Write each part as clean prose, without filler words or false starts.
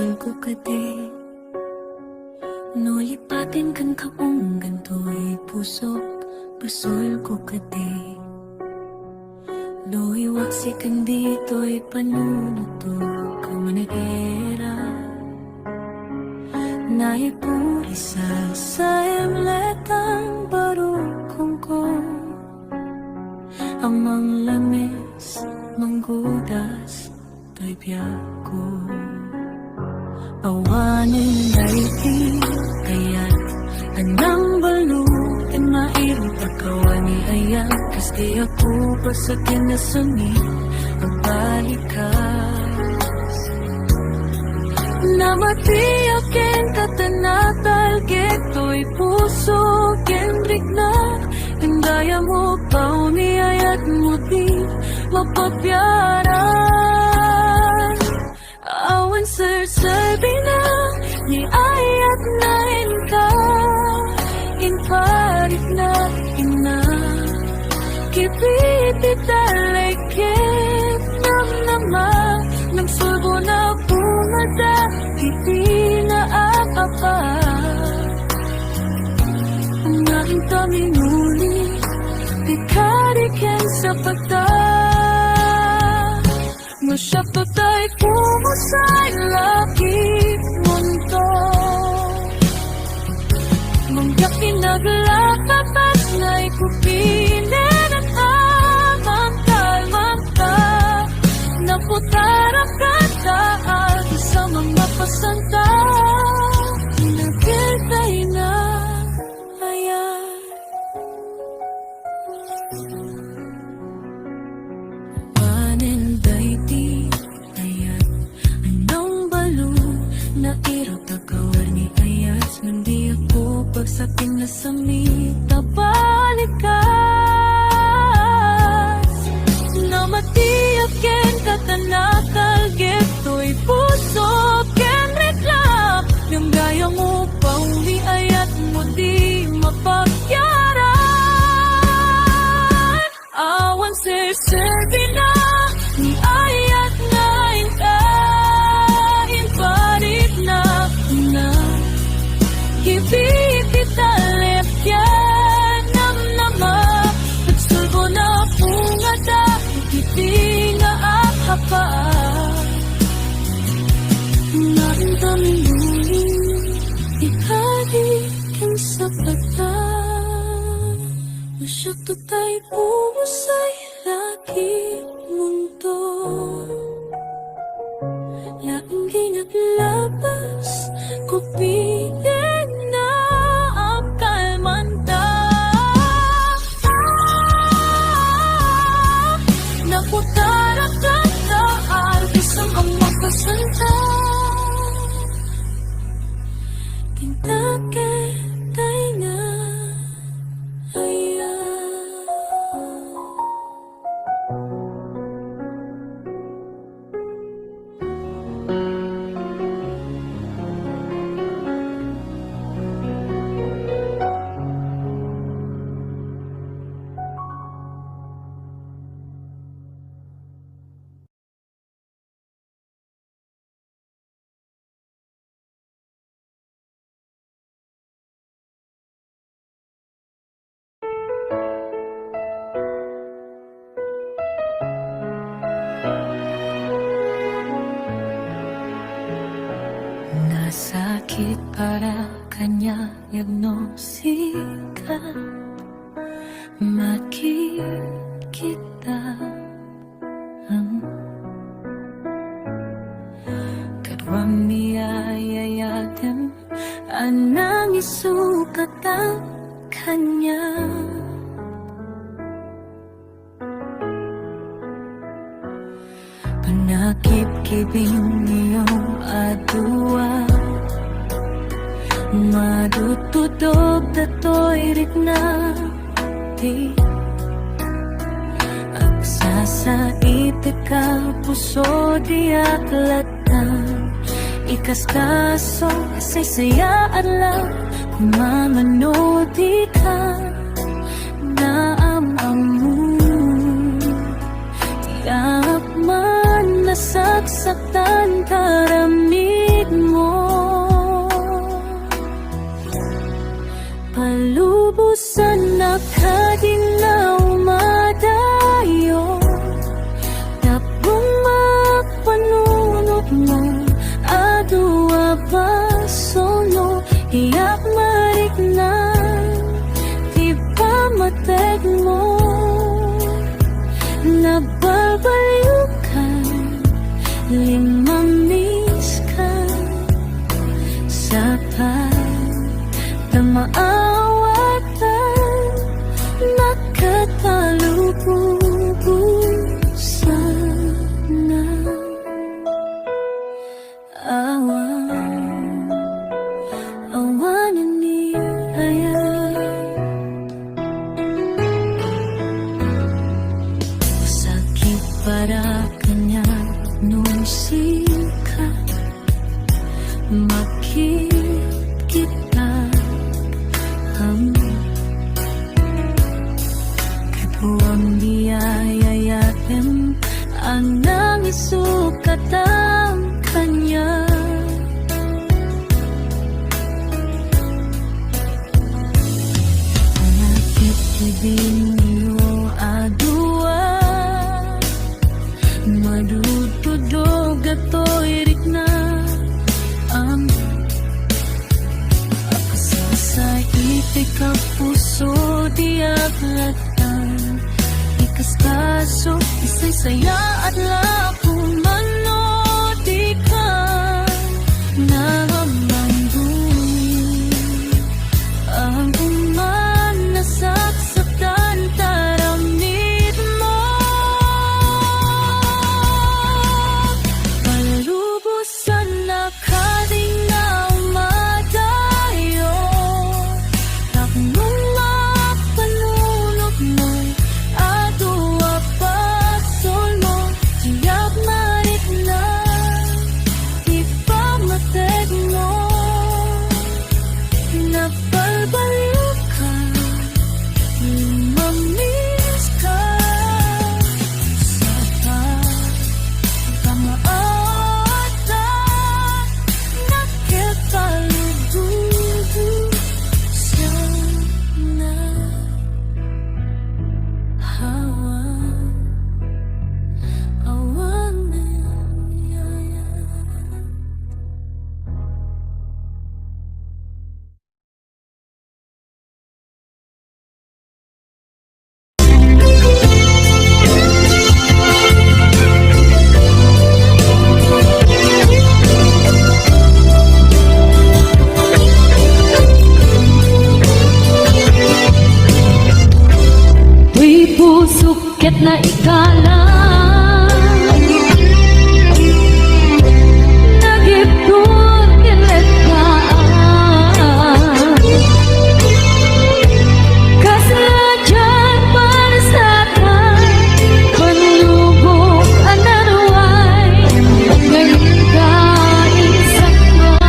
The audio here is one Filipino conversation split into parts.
pusol ko kadi no lipatin kan kaong ganto'y pusol ko kadi no iwaksi kan dito'y panunuto ka managera naipuri sa emletang barukong ko amang lamis manggudas to'y biyako awanin ay di kaya't anang balutin mairong pagkawani ayan kas di ako pasakin na sumi ang balikas namatiyakin katanatal geto'y puso kendrik na hindaya mo pauni ayat mo di mapapyaran awan serserbi na ni ayat na inka inparit na ina kipiti talekit nam nama ng sulbo na bumada hindi na apa ang aking taminuli ikarikin sa pagta masyado tayo pumusay laki mundo mangyak inaglakapat na ikupinin at amang-kalmangka naputarap ka taal sa mga pasanta nagkiltay na ayan paninday di ayan anong balo na iraw tagawar ni ayas hindi ako pagsating na samita balikas na matiyakin katanakal geto'y puso ken reklap yung gaya mo pauli ayat mo di mapagyaran awan serserbi na ni ayat na inkain parit na Ibititalip yan ng nama nagsulbo na pungata hindi nga akapaan narindamin muli ikalikin sa pata masyado tayo pumusay lagi mundo laking ginaglabas ko piling na ang kalmanta nakutarap ka taal isang ang makasanta kintaketay na ayan nasakit para kanya diagnosika makikita kadwam niyayayatem anang isukat ang kanya panakip-kibing iyong adua madutudog dato'y rikna di agsasait ka puso di aklatan ikaskaso saysaya adlaw kumamano di ka naamamu tiyak man nasaksak tan karamig papasono iyak mariknan di ba mateg mo nababalyukan limamis ka sa pagdamaawatan nakatalububusan na awan ni sakit para kanya nung sikat makikita kepuang diayayatem ang nangisukatan kanya nakikibing niyo adua madududog ato'y rikna sa itik ang puso di aglatan ikas kaso isa'y saya at lapumano di ka namamangguin ang umanasaksakan taramid mo palubusan na kading na umadayo takmong mapanunok mo'y adua pasol mo tiyak marit na di pa mateg mo napalbaliw ka mamiss ka sa pagkamaatan nakitalububusan na awan na Uy, pusukit na ikalang nagipun kiletaan kasadyan pansatan panlubog anaruay ngayon ka isakman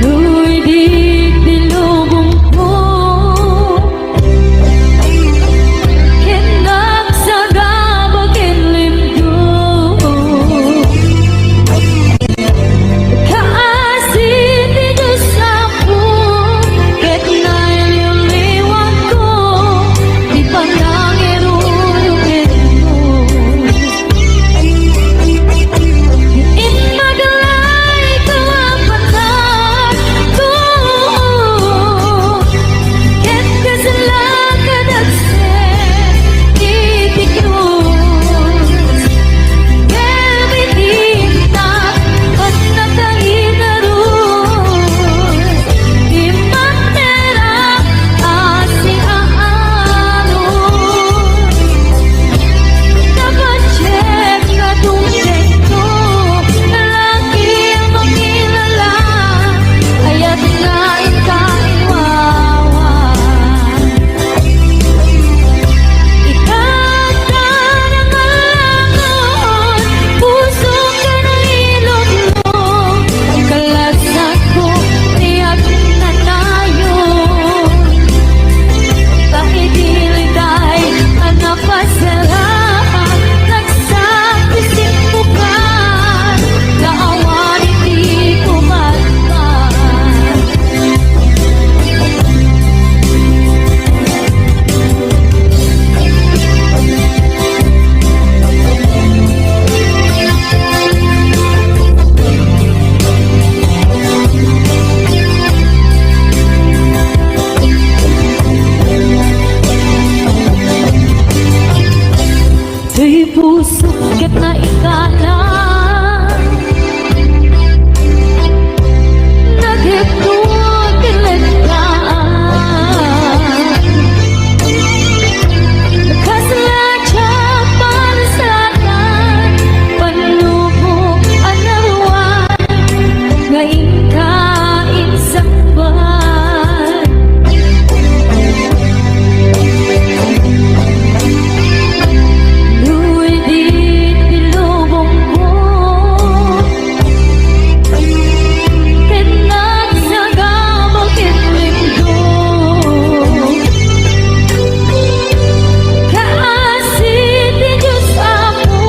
Nu'y di dilubong Pusok ket na ikala naghetod pinagkaan nakasaladya para sa akin panlubog ang naruan ngayon kain sa ban luwi di pilubong ko pinagsagamang kinlinggo kaasit di Diyos ako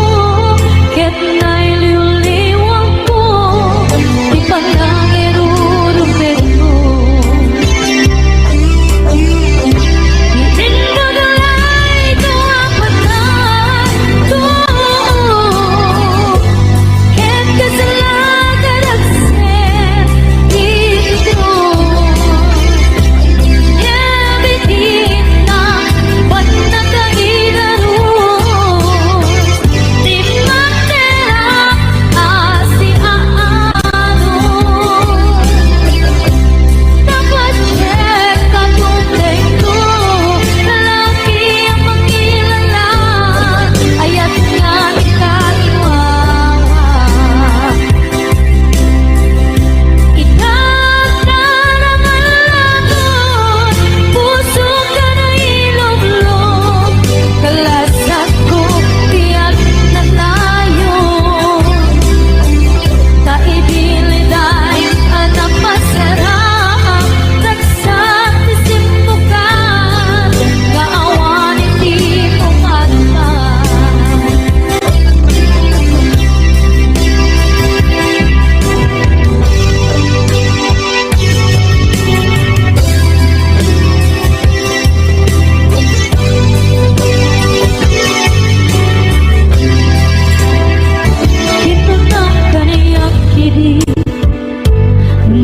ket na'y liwliwang ko di panangirurupit mo Tinagulay to ang pagkaan ko ket kasalanan at sen dito Yabitin na panagkailaros di matera asi aano dapat check ka tunay ko lalaki ang makilala ayat nga di kaliwawa Itagdarangan lagon puso ka na iloblog kalasat ko tiyak na tayo Taidiliday anak masarap Nagsak isimbukan Kaawan hindi mo matay Ito na kaniyak kini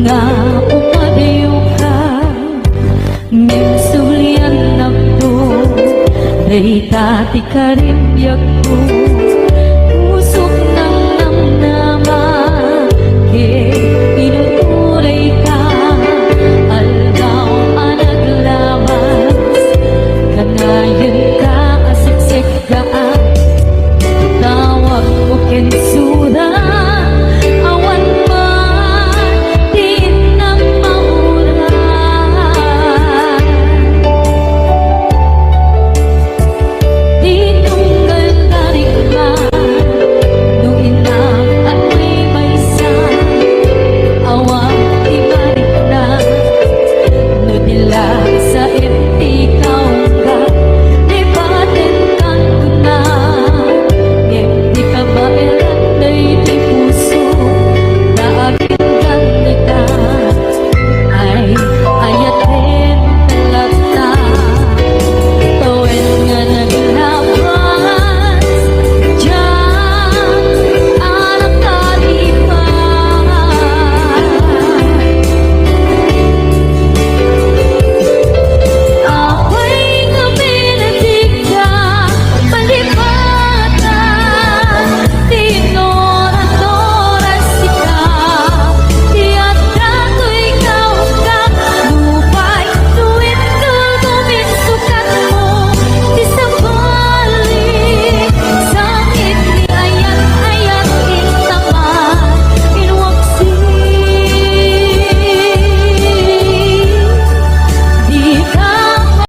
nga umadayo ka Minsulian na to Day dati ka rin biyak ko Pusok ng namnama Pinuturay ka Algaw ang naglabas Kanayan ka asiksik ka Tawag mo kensu